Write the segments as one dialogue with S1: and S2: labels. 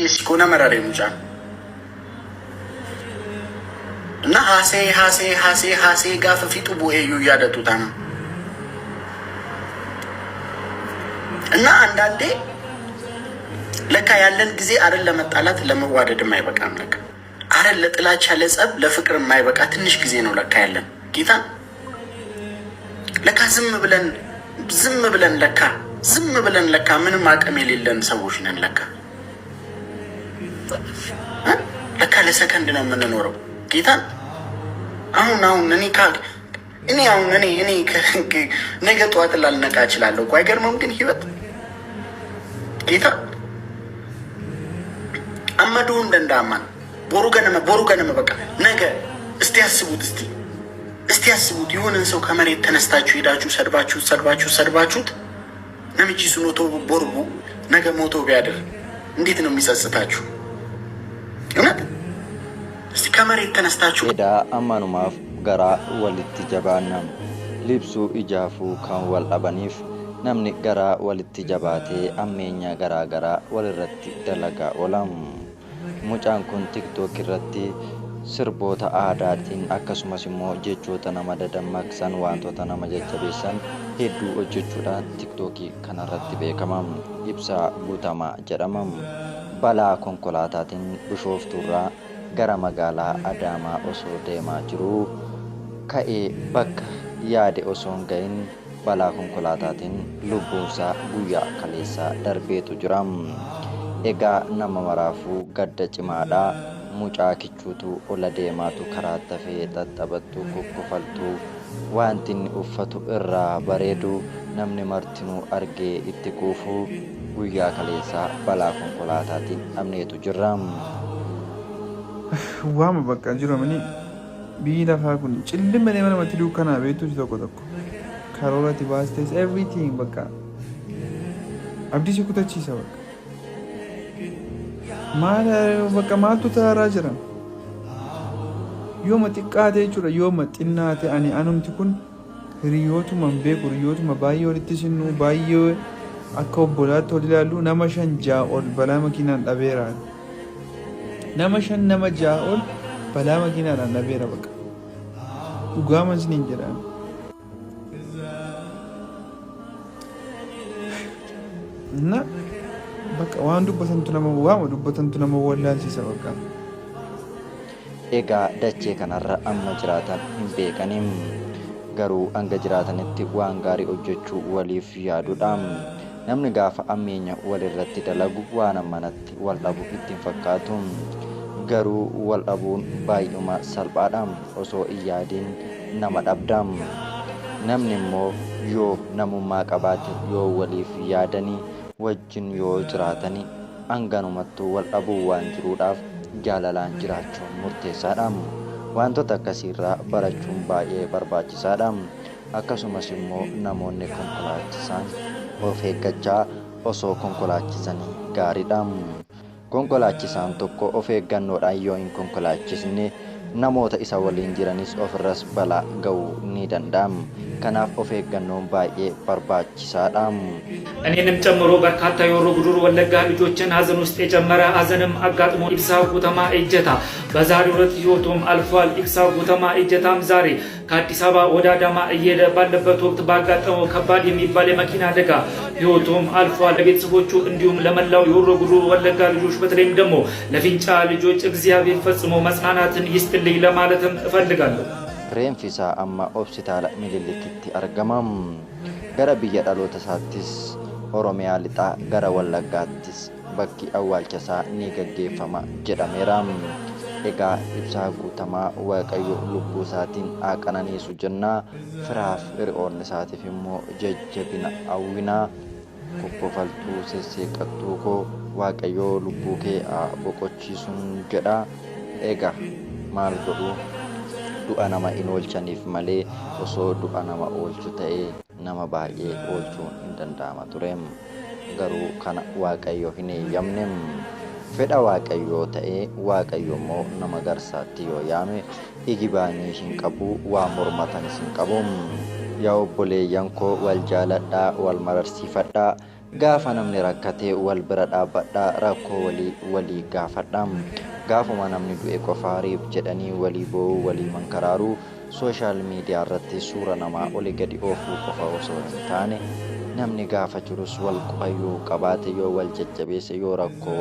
S1: Iskuna marare mucaan. Na haasee gaafa fixu bu'eeyyuu yaadatu taana. እና አንዳንዴ ለካ ያለን ጊዜ አይደል ለመጣላት ለመዋደድ የማይበቃም ለካ አይደል ለጥላቻ ለጸብ ለፍቅር የማይበቃ ትንሽ ጊዜ ነው ለካ ያለን ጌታ ለካ ዝም ብለን ለካ ምንም አቅም የሌለን ሰዎች ነን ለካ ለሰከንድ ነው የምንኖረው ጌታ አሁን እኔ ነገ ጠዋት ላልነቃ እችላለሁ እኮ አይገርምም ግን ህይወት ጌታ አመዱ እንደንዳማን ቦሩ ገነመ በቃ ነገ እስቲ ያስቡት የሆነን ሰው ከመሬት ተነስታችሁ ሄዳችሁ ሰድባችሁት ነምጂ ሱኖቶ ቦርቡ ነገ ሞቶ ቢያድር እንዴት ነው የሚጸጽታችሁ? እውነት እስቲ ከመሬት ተነስታችሁ
S2: ሄዳ አማኑማፍ ገራ ወልቲ ጀባናም ሊብሱ ኢጃፉ ካን ወልአበኒፍ namni garaa walitti jabaatee ammeenya garaa walirratti dalagaa oolam. Mucaan kun tiktook irratti sirboota aadaatiin akkasumas immoo jechoota nama dadammaqsan wantoota nama jajjabeessan hedduu hojjechuudhaan tiktookii kanarratti beekamam. Ibsaa Guutamaa jedhamam. Balaa konkolaataatiin Bishooftuurraa gara magaalaa Adaamaa osoo deemaa jiruu ka'ee bakka yaade osoo hin gahin balaa konkolaataatiin lubbuunsaa guyyaa kaleessaa darbeetu jira. Egaa nama maraafuu gadda cimaadhaa. Mucaa kichuutu ola deemaatu karaa tafee xaxxabattu kokkofaltu wanti inni uffatu irraa bareedu namni martinuu argee itti kuufu guyyaa kaleessaa balaa konkolaataatiin dhabneetu jira.
S3: Waama bakka jiramanii biyyi lafaa kun cillima deema namatti dukkanaa beektuuti tokko karoorati baastes everything bakka abdii kutachiisa bakka maaltu taaraa jiran yooma xiqqaate jechuudha yooma xinnaate ani anumti kun hiriyootuma hin beeku hiriyootuma baay'ee walitti sinnuu baay'ee akka obbolaatti wal ilaallu nama 5 ol balaa makiinaan dhabeera nama 6 ol balaa makiinaadhaan dhabeera bakka dhugaaman siniin jedhaan na bakka waan dubbatantu nama wallaalsiisa bakka.
S2: Egaa dachee kanarra amma jiraatan hin beekanim garuu hanga jiraatanitti waan gaarii hojjechuu waliif yaaduudhaan namni gaafa ammeenya walirratti dalagu waan ammanatti wal dhabu ittiin fakkaatu garuu wal dhabuun baay'uma salphaadhaan osoo hin yaadiin nama dhabdam. Namni immoo yoo namummaa qabaate yoo waliif yaadanii wajjin yoo jiraatanii hanganumattuu wal dhabuu waan jiruudhaaf jaalalaan jiraachuun murteessaadha. Wantoota akkasiirraa barachuun baay'ee barbaachisaadha. Akkasumas immoo namoonni konkolaachisan of eeggachaa osoo konkolaachisanii gaariidha. Konkolaachisaan tokko of eeggannoodhaan yoo hin konkolaachisne namoota isa waliin jiranis ofirras balaa ga'uu ni danda'a. ከናፍ ኦፍ ኤገኖም ባዬ በርባችሳዳም
S4: እኔንም ጨምሮ በርካታ የወሮ ጉዱሩ ወለጋ ልጆችን ሀዘን ውስጥ የጨመረ ሀዘንም አጋጥሞ ኢብሳ ጉተማ እጀታ በዛሬው ዕለት ህይወቱም አልፏል። ኢብሳ ጉተማ እጀታም ዛሬ ከአዲስ አበባ ወደ አዳማ እየሄደ ባለበት ወቅት ባጋጠመው ከባድ የሚባል የመኪና አደጋ ህይወቱም አልፏል። ለቤተሰቦቹ እንዲሁም ለመላው የወሮ ጉዱሩ ወለጋ ልጆች በተለይም ደግሞ ለፊንጫ ልጆች እግዚአብሔር ፈጽሞ መጽናናትን ይስጥልኝ ለማለትም እፈልጋለሁ።
S2: Reenfisaa amma hospitaala Minilikitti argamam. Gara biyya dhaloota isaattis Oromiyaa lixaa gara Wallaggaattis bakki awwaalchasaa ni gaggeeffama jedhameera. Egaa Ibsaa Guutamaa Waaqayyo lubbuu isaatiin haa qananiisu jennaa. Firaaf hiriyoonni isaatiif immoo jajjabina hawwinaa. Kokkofaltuu sesseeqattuu koo Waaqayyo lubbuu kee haa boqochiisuun jedha. Egaa maal godhu? Du'a nama hin oolchaniif malee osoo du'a nama oolchu ta'ee nama baay'ee oolchuun hin danda'ama tureem. Garuu kana Waaqayyo hin eeyyamnem. Fedha Waaqayyoo ta'ee Waaqayyo immoo nama garsaatti yoo yaame iji baanii hin qabu waa mormatanis hin qabu. Yaa obboleeyyan koo wal jaaladhaa wal mararsiifadhaa gaafa namni rakkatee wal bira dhaabbadhaa rakkoo walii gaafadhaa gaafuma namni du'e qofaariif jedhanii walii boo'uu walii mankaraaruu sooshaal miidiyaa irratti suura namaa olii gadi oofuu qofa osoo hin taane namni gaafa jirus wal qubayyuu qabaate yoo wal jajjabeesse yoo rakkoo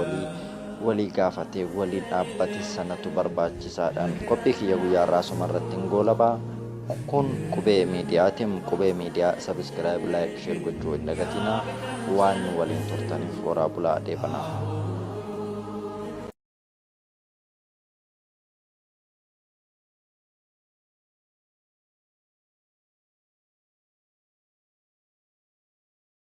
S2: walii gaafatee waliin dhaabbate sanatu barbaachisaadhaan qophii kiyya guyyaa irraa sumarratti hin goolabaa kun qubee miidiyaatiin qubee miidiyaa sabiskiraayib laayik sheer gochuu hin dagatinaa waan waliin turtaniif horaa bulaa dheebanaa.